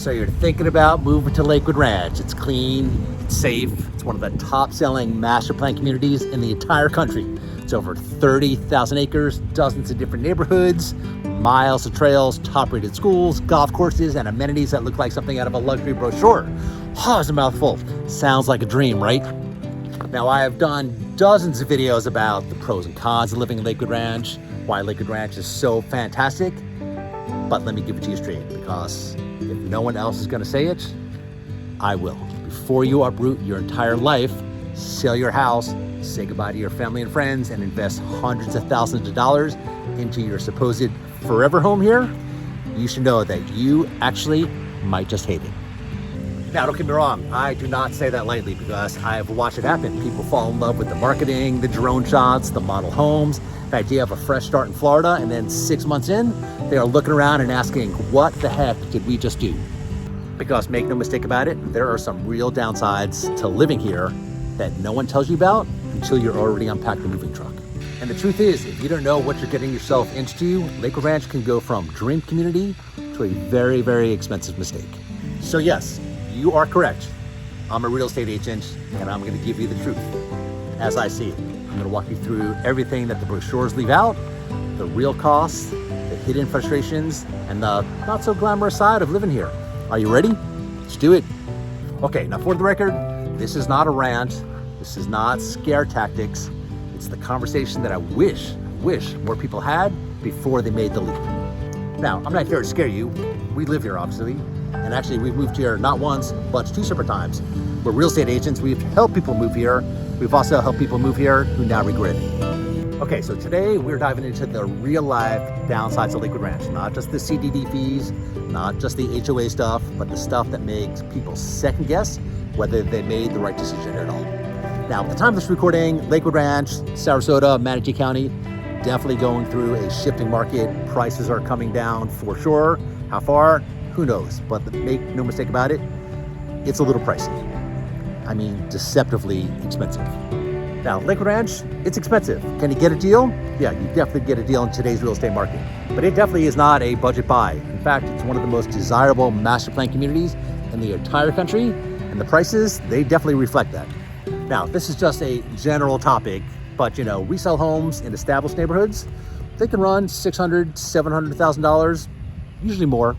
So you're thinking about moving to Lakewood Ranch. It's clean, it's safe. It's one of the top selling master plan communities in the entire country. It's over 30,000 acres, dozens of different neighborhoods, miles of trails, top rated schools, golf courses, and amenities that look like something out of a luxury brochure. Oh, it's a mouthful. Sounds like a dream, right? Now, I have done dozens of videos about the pros and cons of living in Lakewood Ranch, why Lakewood Ranch is so fantastic. But let me give it to you straight, because if no one else is gonna say it, I will. Before you uproot your entire life, sell your house, say goodbye to your family and friends, and invest hundreds of thousands of dollars into your supposed forever home here, you should know that you actually might just hate it. Now, don't get me wrong, I do not say that lightly, because I have watched it happen. People fall in love with the marketing, the drone shots, the model homes, the idea of a fresh start in Florida, and then 6 months in, they are looking around and asking, what the heck did we just do? Because make no mistake about it, there are some real downsides to living here that no one tells you about until you're already unpacked the moving truck. And the truth is, if you don't know what you're getting yourself into, Lakewood Ranch can go from dream community to a very, very expensive mistake. So yes, you are correct. I'm a real estate agent, and I'm gonna give you the truth as I see it. I'm gonna walk you through everything that the brochures leave out, the real costs, the hidden frustrations, and the not so glamorous side of living here. Are you ready? Let's do it. Okay, now for the record, this is not a rant. This is not scare tactics. It's the conversation that I wish more people had before they made the leap. Now, I'm not here to scare you. We live here, obviously. And actually, we've moved here not once, but 2 separate times. We're real estate agents. We've helped people move here. We've also helped people move here who now regret it. Okay, so today we're diving into the real life downsides of Lakewood Ranch. Not just the CDD fees, not just the HOA stuff, but the stuff that makes people second guess whether they made the right decision at all. Now, at the time of this recording, Lakewood Ranch, Sarasota, Manatee County, definitely going through a shifting market. Prices are coming down for sure. How far? Who knows? But make no mistake about it, it's a little pricey. I mean, deceptively expensive. Now, Lakewood Ranch, it's expensive. Can you get a deal? Yeah, you definitely get a deal in today's real estate market. But it definitely is not a budget buy. In fact, it's one of the most desirable master plan communities in the entire country, and the prices, they definitely reflect that. Now, this is just a general topic, but you know, resale homes in established neighborhoods, they can run $600,000, $700,000, usually more.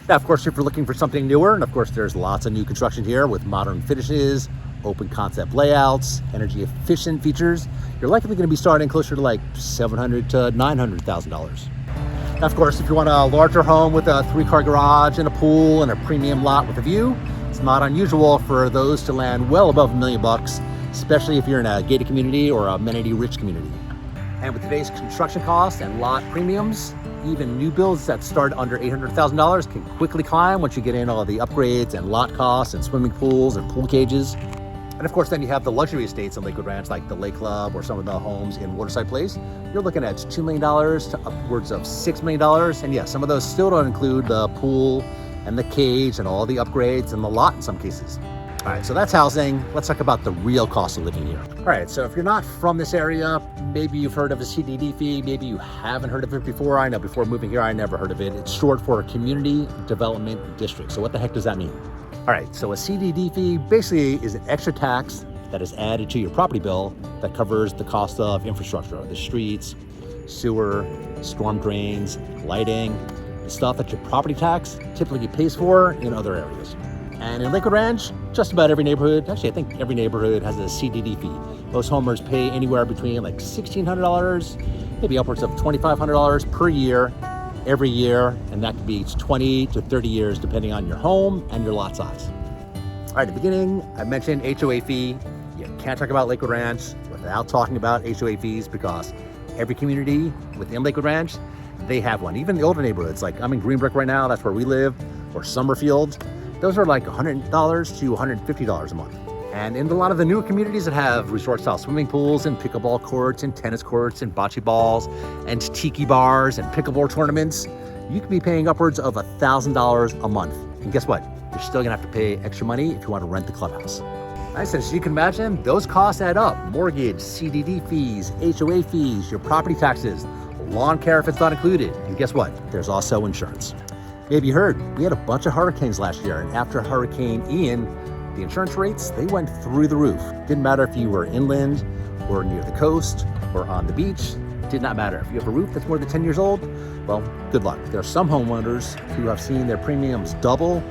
Now, of course, if you're looking for something newer, and of course, there's lots of new construction here with modern finishes, open concept layouts, energy efficient features, you're likely going to be starting closer to like $700,000 to $900,000. Now, of course, if you want a larger home with a 3-car garage and a pool and a premium lot with a view, it's not unusual for those to land well above $1 million, especially if you're in a gated community or a amenity-rich community. And with today's construction costs and lot premiums, even new builds that start under $800,000 can quickly climb once you get in all the upgrades and lot costs and swimming pools and pool cages. And of course, then you have the luxury estates in Lakewood Ranch, like the Lake Club or some of the homes in Waterside Place. You're looking at $2 million to upwards of $6 million. And yes, some of those still don't include the pool and the cage and all the upgrades and the lot in some cases. All right, so that's housing. Let's talk about the real cost of living here. All right, so if you're not from this area, maybe you've heard of a CDD fee, maybe you haven't heard of it before. I know before moving here, I never heard of it. It's short for Community Development District. So what the heck does that mean? All right, so a CDD fee basically is an extra tax that is added to your property bill that covers the cost of infrastructure, the streets, sewer, storm drains, lighting, the stuff that your property tax typically pays for in other areas. And in Lakewood Ranch, just about every neighborhood, actually I think every neighborhood has a CDD fee. Most homers pay anywhere between like $1,600, maybe upwards of $2,500 per year, every year, and that could be 20 to 30 years depending on your home and your lot size. All right, at the beginning, I mentioned HOA fee. You can't talk about Lakewood Ranch without talking about HOA fees, because every community within Lakewood Ranch, they have one. Even the older neighborhoods, like I'm in Greenbrook right now, that's where we live, or Summerfield, those are like $100 to $150 a month. And in a lot of the newer communities that have resort-style swimming pools and pickleball courts and tennis courts and bocce balls and tiki bars and pickleball tournaments, you could be paying upwards of $1,000 a month. And guess what? You're still gonna have to pay extra money if you want to rent the clubhouse. I said, as you can imagine, those costs add up. Mortgage, CDD fees, HOA fees, your property taxes, lawn care if it's not included. And guess what? There's also insurance. Maybe you heard, we had a bunch of hurricanes last year, and after Hurricane Ian, the insurance rates, they went through the roof. Didn't matter if you were inland or near the coast or on the beach, did not matter. If you have a roof that's more than 10 years old, well, good luck. There are some homeowners who have seen their premiums double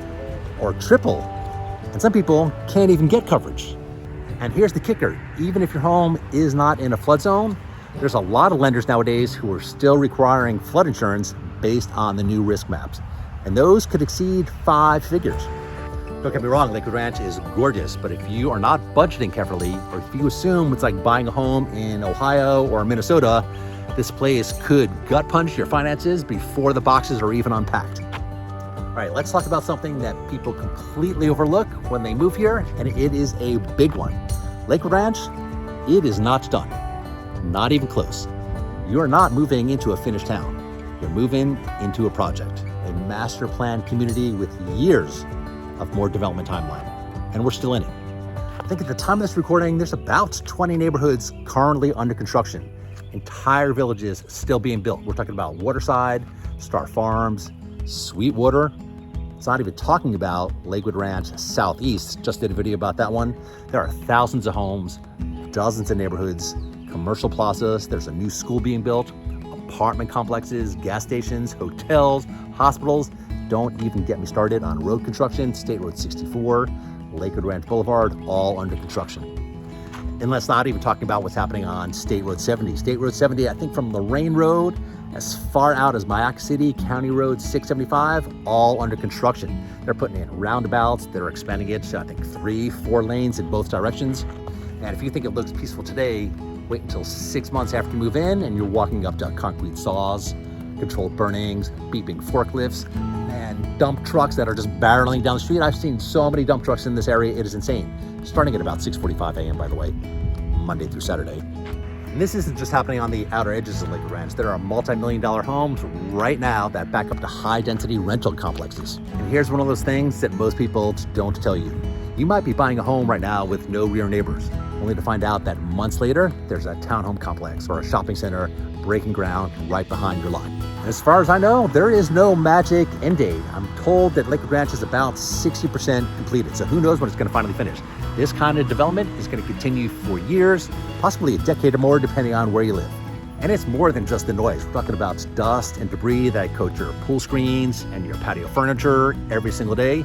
or triple, and some people can't even get coverage. And here's the kicker, even if your home is not in a flood zone, there's a lot of lenders nowadays who are still requiring flood insurance based on the new risk maps. And those could exceed 5 figures. Don't get me wrong, Lakewood Ranch is gorgeous, but if you are not budgeting carefully, or if you assume it's like buying a home in Ohio or Minnesota, this place could gut punch your finances before the boxes are even unpacked. All right, let's talk about something that people completely overlook when they move here, and it is a big one. Lakewood Ranch, it is not done, not even close. You are not moving into a finished town. You're moving into a project, a master plan community with years of more development timeline, and we're still in it. I think at the time of this recording, there's about 20 neighborhoods currently under construction, entire villages still being built. We're talking about Waterside, Star Farms, Sweetwater. It's not even talking about Lakewood Ranch Southeast. Just did a video about that one. There are thousands of homes, dozens of neighborhoods, commercial plazas. There's a new school being built, apartment complexes, gas stations, hotels, hospitals. Don't even get me started on road construction. State Road 64, Lakewood Ranch Boulevard, all under construction. And let's not even talking about what's happening on State Road 70. State Road 70, I think from Lorraine Road as far out as Mayac City, County Road 675, all under construction. They're putting in roundabouts. They're expanding it to, I think, 3-4 lanes in both directions. And if you think it looks peaceful today, wait until 6 months after you move in and you're walking up to concrete saws, controlled burnings, beeping forklifts, and dump trucks that are just barreling down the street. I've seen so many dump trucks in this area, it is insane. Starting at about 6:45 a.m., by the way, Monday through Saturday. And this isn't just happening on the outer edges of Lakewood Ranch. There are multi-million-dollar homes right now that back up to high-density rental complexes. And here's one of those things that most people don't tell you. You might be buying a home right now with no rear neighbors, only to find out that months later, there's a townhome complex or a shopping center breaking ground right behind your lot. And as far as I know, there is no magic end date. I'm told that Lakewood Ranch is about 60% completed, so who knows when it's going to finally finish. This kind of development is going to continue for years, possibly a decade or more, depending on where you live. And it's more than just the noise. We're talking about dust and debris that coat your pool screens and your patio furniture every single day.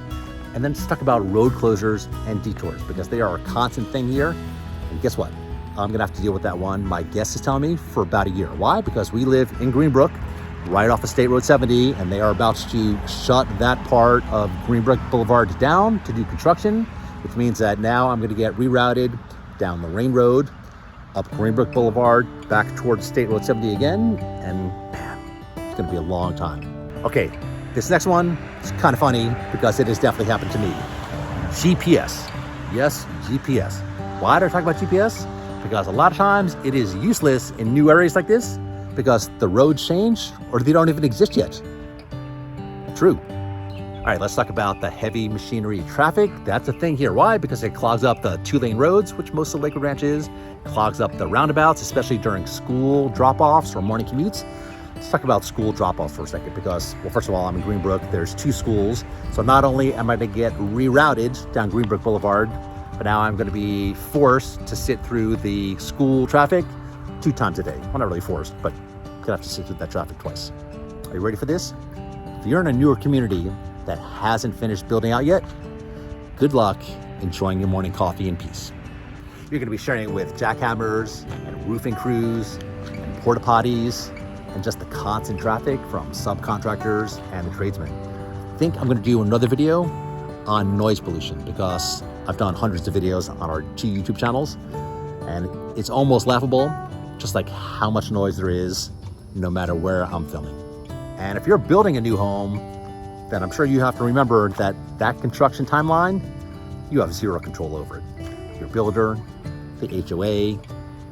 And then let's talk about road closures and detours, because they are a constant thing here. And guess what? I'm gonna have to deal with that one, my guest is telling me, for about a year. Why? Because we live in Greenbrook, right off of State Road 70, and they are about to shut that part of Greenbrook Boulevard down to do construction, which means that now I'm gonna get rerouted down Lorraine Road, up Greenbrook Boulevard, back towards State Road 70 again, and man, it's gonna be a long time. Okay, this next one is kind of funny because it has definitely happened to me. GPS, yes, GPS. Why do I talk about GPS? Because a lot of times it is useless in new areas like this because the roads change or they don't even exist yet. True. All right, let's talk about the heavy machinery traffic. That's a thing here. Why? Because it clogs up the 2-lane roads, which most of Lakewood Ranch is, clogs up the roundabouts, especially during school drop-offs or morning commutes. Let's talk about school drop-offs for a second because, well, first of all, I'm in Greenbrook. There's 2 schools. So not only am I gonna get rerouted down Greenbrook Boulevard, but now I'm gonna be forced to sit through the school traffic 2 times a day. Well, not really forced, but gonna have to sit through that traffic twice. Are you ready for this? If you're in a newer community that hasn't finished building out yet, good luck enjoying your morning coffee in peace. You're gonna be sharing it with jackhammers and roofing crews and porta potties and just the constant traffic from subcontractors and the tradesmen. I think I'm gonna do another video on noise pollution because I've done hundreds of videos on our 2 YouTube channels, and it's almost laughable, just like how much noise there is no matter where I'm filming. And if you're building a new home, then I'm sure you have to remember that that construction timeline, you have 0 control over it. Your builder, the HOA,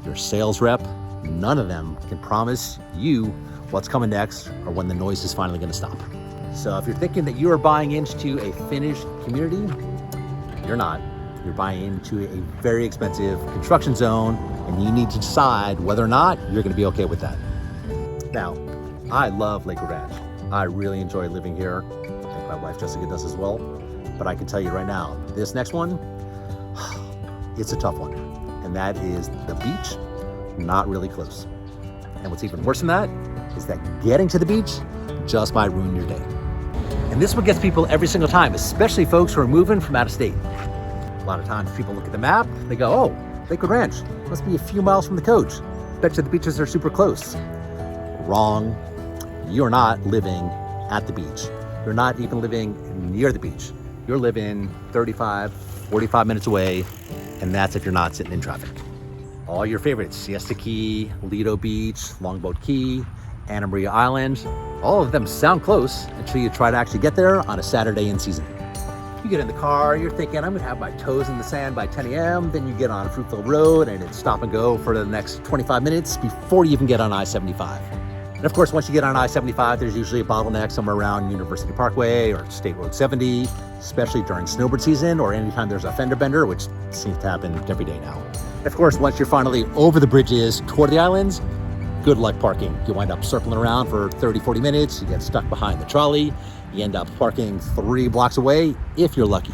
your sales rep, none of them can promise you what's coming next or when the noise is finally gonna stop. So if you're thinking that you are buying into a finished community, you're not. You're buying into a very expensive construction zone, and you need to decide whether or not you're gonna be okay with that. Now, I love Lakewood Ranch. I really enjoy living here. My wife Jessica does as well. But I can tell you right now, this next one, it's a tough one. And that is the beach, not really close. And what's even worse than that is that getting to the beach just might ruin your day. And this one gets people every single time, especially folks who are moving from out of state. A lot of times people look at the map, they go, oh, Lakewood Ranch, must be a few miles from the coast. Bet you the beaches are super close. Wrong. You're not living at the beach. You're not even living near the beach. You're living 35, 45 minutes away, and that's if you're not sitting in traffic. All your favorites, Siesta Key, Lido Beach, Longboat Key, Anna Maria Island, all of them sound close until you try to actually get there on a Saturday in season. You get in the car, you're thinking, I'm gonna have my toes in the sand by 10 a.m. Then you get on Fruitville Road and it's stop and go for the next 25 minutes before you even get on I-75. And of course, once you get on I-75, there's usually a bottleneck somewhere around University Parkway or State Road 70, especially during snowbird season or anytime there's a fender bender, which seems to happen every day now. And of course, once you're finally over the bridges toward the islands, good luck parking. You wind up circling around for 30, 40 minutes, you get stuck behind the trolley, you end up parking 3 blocks away if you're lucky.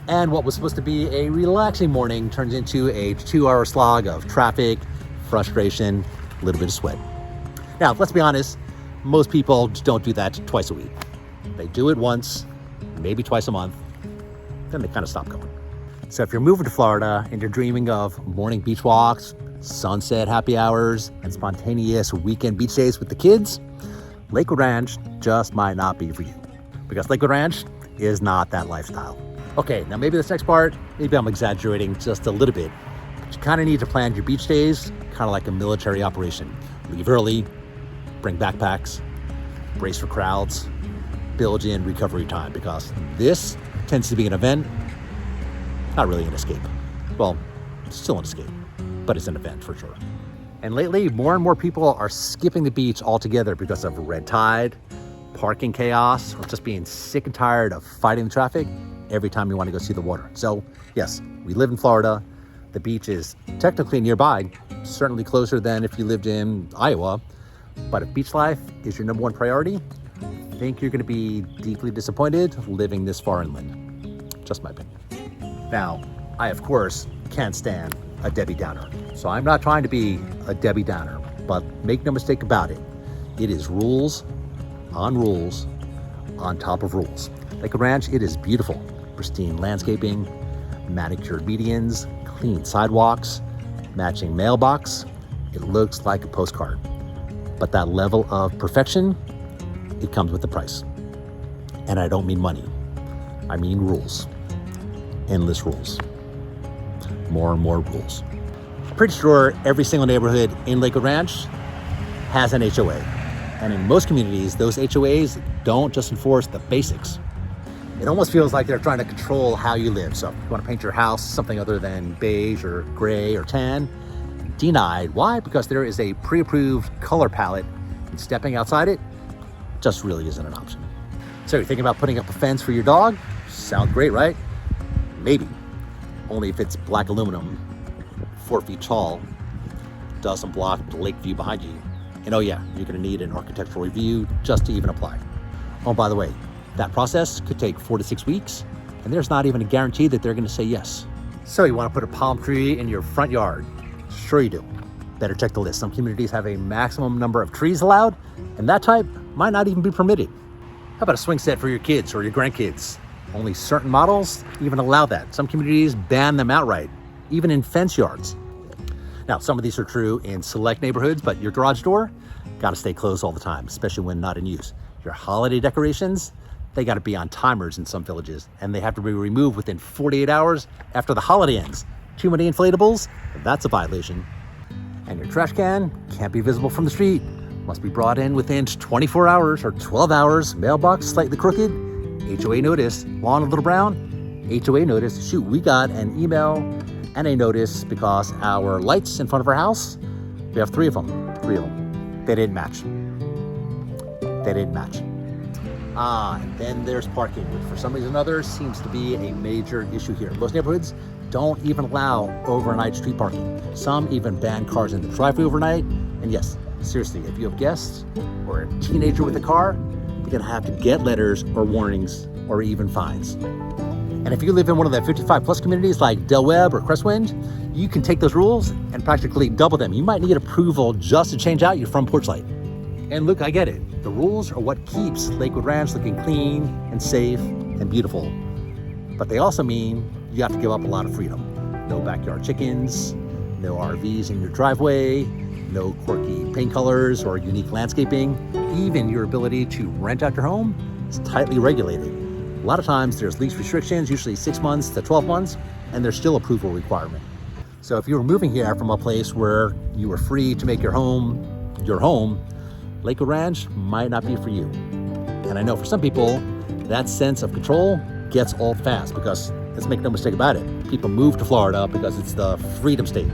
And what was supposed to be a relaxing morning turns into a 2-hour slog of traffic, frustration, a little bit of sweat. Now, let's be honest, most people just don't do that twice a week. They do it once, maybe twice a month, then they kind of stop going. So if you're moving to Florida and you're dreaming of morning beach walks, sunset happy hours, and spontaneous weekend beach days with the kids, Lakewood Ranch just might not be for you. Because Lakewood Ranch is not that lifestyle. Okay, now maybe this next part, maybe I'm exaggerating just a little bit. But you kind of need to plan your beach days kind of like a military operation. Leave early, bring backpacks, brace for crowds, build in recovery time, because this tends to be an event, not really an escape. Well, still an escape, but it's an event for sure. And lately, more and more people are skipping the beach altogether because of red tide, parking chaos, or just being sick and tired of fighting the traffic every time you want to go see the water. So yes, we live in Florida. The beach is technically nearby, certainly closer than if you lived in Iowa. But if beach life is your number one priority, I think you're going to be deeply disappointed living this far inland. Just my opinion. Now, I of course can't stand a Debbie Downer. So I'm not trying to be a Debbie Downer, but make no mistake about it. It is rules on top of rules. Lakewood Ranch, it is beautiful. Pristine landscaping, manicured medians, clean sidewalks, matching mailbox. It looks like a postcard. But that level of perfection, it comes with a price. And I don't mean money. I mean rules. Endless rules. More and more rules. I'm pretty sure every single neighborhood in Lakewood Ranch has an HOA. And in most communities, those HOAs don't just enforce the basics. It almost feels like they're trying to control how you live. So if you want to paint your house something other than beige or gray or tan, denied. Why? Because there is a pre-approved color palette, and stepping outside it just really isn't an option. So you're thinking about putting up a fence for your dog? Sounds great, right? Maybe. Only if it's black aluminum, 4 feet tall, doesn't block the lake view behind you. And oh yeah, you're gonna need an architectural review just to even apply. Oh, by the way, that process could take 4 to 6 weeks, and there's not even a guarantee that they're gonna say yes. So you wanna put a palm tree in your front yard? Sure you do. Better check the list. Some communities have a maximum number of trees allowed, and that type might not even be permitted. How about a swing set for your kids or your grandkids? Only certain models even allow that. Some communities ban them outright, even in fence yards. Now, some of these are true in select neighborhoods, but your garage door gotta stay closed all the time, especially when not in use. Your holiday decorations, they gotta be on timers in some villages, and they have to be removed within 48 hours after the holiday ends. Too many inflatables, that's a violation. And your trash can can't be visible from the street. Must be brought in within 24 hours or 12 hours. Mailbox slightly crooked. HOA notice. Lawn a little brown. HOA notice. Shoot, we got an email and a notice because our lights in front of our house, we have 3 of them. 3 of them. They didn't match. And then there's parking, which for some reason or another seems to be a major issue here. Most neighborhoods don't even allow overnight street parking. Some even ban cars in the driveway overnight. And yes, seriously, if you have guests or a teenager with a car, you're gonna have to get letters or warnings or even fines. And if you live in one of the 55 plus communities like Del Webb or Crestwind, you can take those rules and practically double them. You might need approval just to change out your front porch light. And look, I get it. The rules are what keeps Lakewood Ranch looking clean and safe and beautiful. But they also mean you have to give up a lot of freedom. No backyard chickens, no RVs in your driveway, no quirky paint colors or unique landscaping. Even your ability to rent out your home is tightly regulated. A lot of times there's lease restrictions, usually 6 months to 12 months, and there's still approval requirement. So if you were moving here from a place where you were free to make your home, Lakewood Ranch might not be for you. And I know for some people, that sense of control gets old fast because, let's make no mistake about it, people move to Florida because it's the freedom state.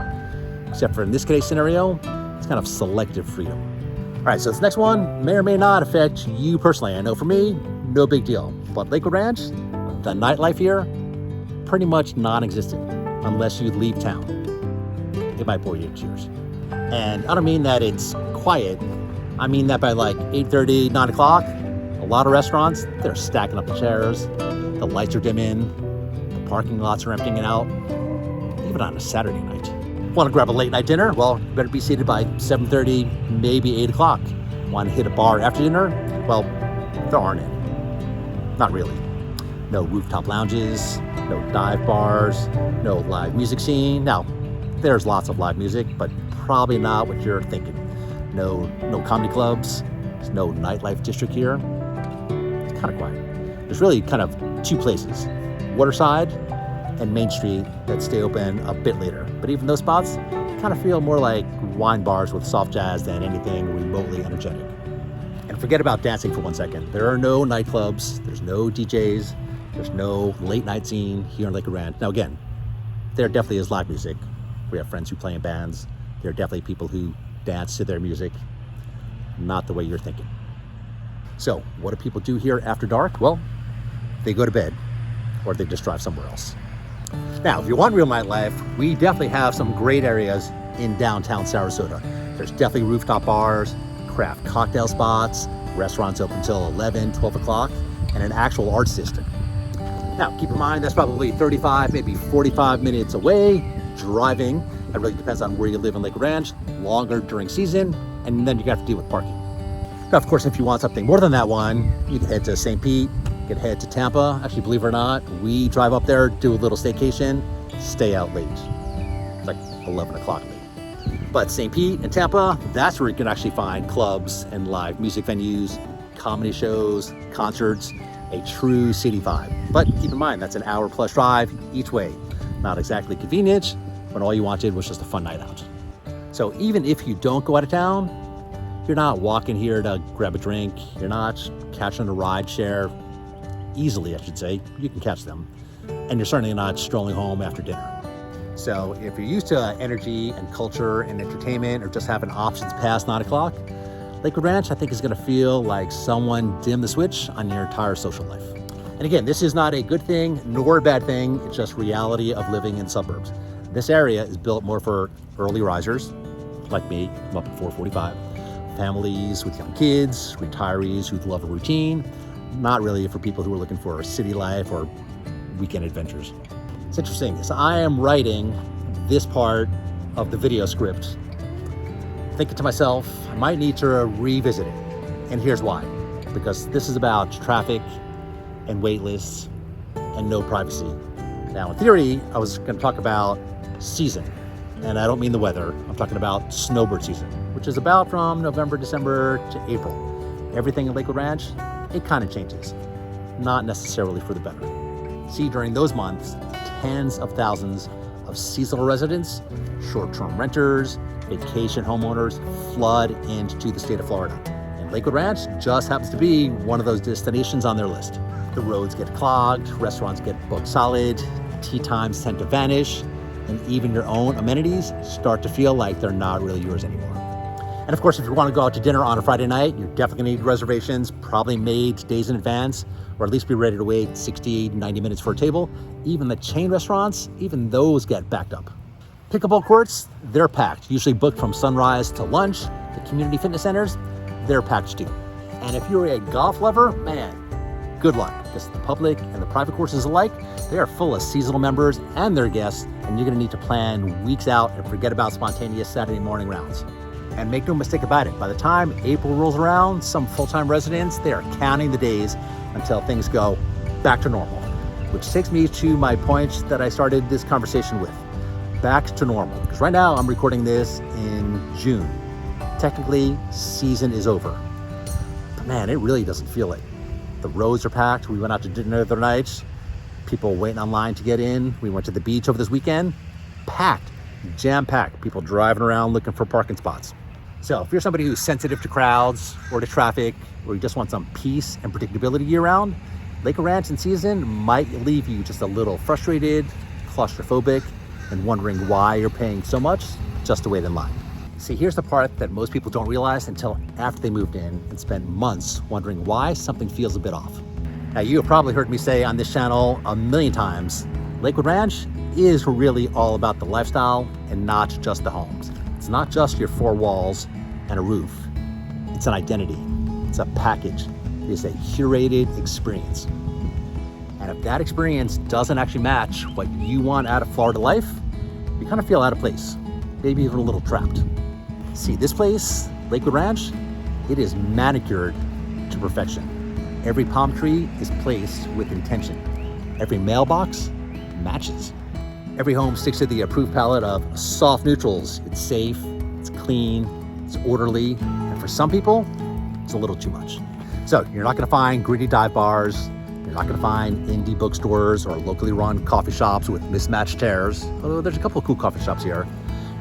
Except for in this case scenario, it's kind of selective freedom. All right, so this next one may or may not affect you personally. I know for me, no big deal. But Lakewood Ranch, the nightlife here, pretty much non-existent unless you leave town. It might bore you to tears. And I don't mean that it's quiet. I mean that by like 8:30, 9 o'clock, a lot of restaurants, they're stacking up the chairs, the lights are dimming, the parking lots are emptying out, even on a Saturday night. Want to grab a late night dinner? Well, you better be seated by 7:30, maybe 8 o'clock. Want to hit a bar after dinner? Well, there aren't any. Not really. No rooftop lounges, no dive bars, no live music scene. Now, there's lots of live music, but probably not what you're thinking. No comedy clubs, there's no nightlife district here. It's kind of quiet. There's really kind of two places, Waterside and Main Street, that stay open a bit later. But even those spots kind of feel more like wine bars with soft jazz than anything remotely energetic. And forget about dancing for 1 second. There are no nightclubs, there's no DJs, there's no late night scene here in Lakewood Ranch. Now again, there definitely is live music. We have friends who play in bands. There are definitely people who dance to their music. Not the way you're thinking. So what do people do here after dark? Well, they go to bed or they just drive somewhere else. Now, if you want real nightlife, we definitely have some great areas in downtown Sarasota. There's definitely rooftop bars, craft cocktail spots, restaurants open until 11, 12 o'clock, and an actual arts district. Now, keep in mind, that's probably 35, maybe 45 minutes away, driving. It really depends on where you live in Lakewood Ranch, longer during season, and then you have to deal with parking. Now, of course, if you want something more than that one, you can head to St. Pete, you can head to Tampa. Actually, believe it or not, we drive up there, do a little staycation, stay out late, like 11 o'clock late. But St. Pete and Tampa, that's where you can actually find clubs and live music venues, comedy shows, concerts, a true city vibe. But keep in mind, that's an hour plus drive each way. Not exactly convenient, when all you wanted was just a fun night out. So even if you don't go out of town, you're not walking here to grab a drink, you're not catching a ride share, easily I should say, you can catch them, and you're certainly not strolling home after dinner. So if you're used to energy and culture and entertainment or just having options past 9 o'clock, Lakewood Ranch I think is gonna feel like someone dimmed the switch on your entire social life. And again, this is not a good thing nor a bad thing, it's just reality of living in suburbs. This area is built more for early risers, like me, I'm up at 4:45, families with young kids, retirees who love a routine, not really for people who are looking for city life or weekend adventures. It's interesting, as I am writing this part of the video script, thinking to myself, I might need to revisit it. And here's why. Because this is about traffic and wait lists and no privacy. Now, in theory, I was gonna talk about season, and I don't mean the weather. I'm talking about snowbird season, which is about from November, December to April. Everything in Lakewood Ranch, it kind of changes, not necessarily for the better. See, during those months, tens of thousands of seasonal residents, short-term renters, vacation homeowners flood into the state of Florida. And Lakewood Ranch just happens to be one of those destinations on their list. The roads get clogged, restaurants get booked solid, tea times tend to vanish, and even your own amenities start to feel like they're not really yours anymore. And of course, if you want to go out to dinner on a Friday night, you're definitely gonna need reservations, probably made days in advance, or at least be ready to wait 60, 90 minutes for a table. Even the chain restaurants, even those get backed up. Pickleball courts, they're packed, usually booked from sunrise to lunch. The community fitness centers, they're packed too. And if you're a golf lover, man, good luck, because the public and the private courses alike, they are full of seasonal members and their guests, and you're gonna need to plan weeks out and forget about spontaneous Saturday morning rounds. And make no mistake about it, by the time April rolls around, some full-time residents, they are counting the days until things go back to normal. Which takes me to my point that I started this conversation with, back to normal. Because right now I'm recording this in June. Technically, season is over. But man, it really doesn't feel it. The roads are packed. We went out to dinner the other night. People waiting online to get in. We went to the beach over this weekend. Packed, jam-packed. People driving around looking for parking spots. So if you're somebody who's sensitive to crowds or to traffic, or you just want some peace and predictability year-round, Lakewood Ranch in season might leave you just a little frustrated, claustrophobic, and wondering why you're paying so much just to wait in line. See, here's the part that most people don't realize until after they moved in and spent months wondering why something feels a bit off. Now, you have probably heard me say on this channel a million times, Lakewood Ranch is really all about the lifestyle and not just the homes. It's not just your four walls and a roof. It's an identity. It's a package. It is a curated experience. And if that experience doesn't actually match what you want out of Florida life, you kind of feel out of place, maybe even a little trapped. See, this place, Lakewood Ranch, it is manicured to perfection. Every palm tree is placed with intention. Every mailbox matches. Every home sticks to the approved palette of soft neutrals. It's safe, it's clean, it's orderly, and for some people, it's a little too much. So you're not gonna find gritty dive bars, you're not gonna find indie bookstores or locally run coffee shops with mismatched chairs, although there's a couple of cool coffee shops here.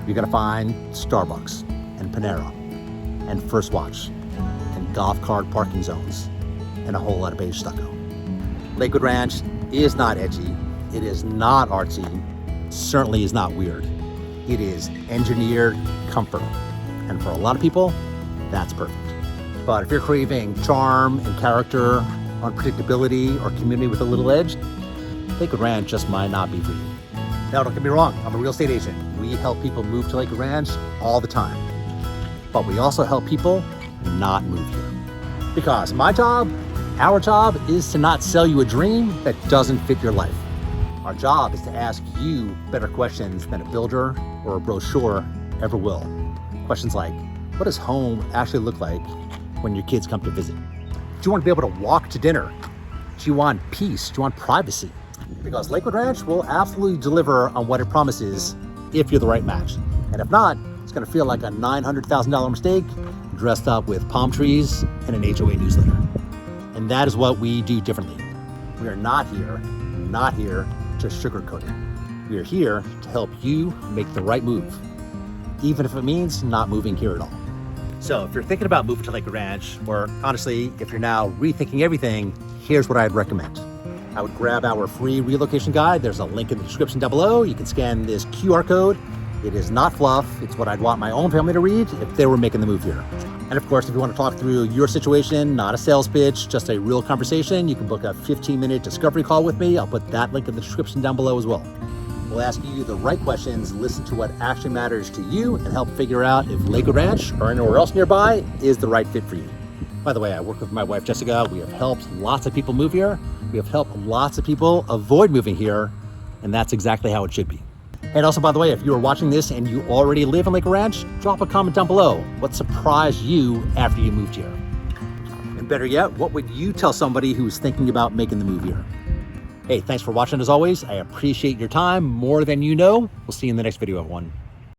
You're gonna find Starbucks and Panera and First Watch and golf cart parking zones and a whole lot of beige stucco. Lakewood Ranch is not edgy, it is not artsy, certainly is not weird. It is engineered comfort. And for a lot of people, that's perfect. But if you're craving charm and character, unpredictability, or community with a little edge, Lakewood Ranch just might not be for you. Now, don't get me wrong, I'm a real estate agent. We help people move to Lakewood Ranch all the time. But we also help people not move here. Because my job, our job, is to not sell you a dream that doesn't fit your life. Our job is to ask you better questions than a builder or a brochure ever will. Questions like, what does home actually look like when your kids come to visit? Do you want to be able to walk to dinner? Do you want peace? Do you want privacy? Because Lakewood Ranch will absolutely deliver on what it promises if you're the right match. And if not, it's going to feel like a $900,000 mistake dressed up with palm trees and an HOA newsletter. And that is what we do differently. We are not here to sugarcoat it. We are here to help you make the right move, even if it means not moving here at all. So if you're thinking about moving to Lakewood Ranch, or honestly, if you're now rethinking everything, here's what I'd recommend. I would grab our free relocation guide. There's a link in the description down below. You can scan this QR code. It is not fluff. It's what I'd want my own family to read if they were making the move here. And of course, if you want to talk through your situation, not a sales pitch, just a real conversation, you can book a 15-minute discovery call with me. I'll put that link in the description down below as well. We'll ask you the right questions, listen to what actually matters to you, and help figure out if Lakewood Ranch or anywhere else nearby is the right fit for you. By the way, I work with my wife, Jessica. We have helped lots of people move here. We have helped lots of people avoid moving here, and that's exactly how it should be. And also, by the way, if you are watching this and you already live in Lakewood Ranch, drop a comment down below. What surprised you after you moved here? And better yet, what would you tell somebody who's thinking about making the move here? Hey, thanks for watching as always. I appreciate your time more than you know. We'll see you in the next video, everyone.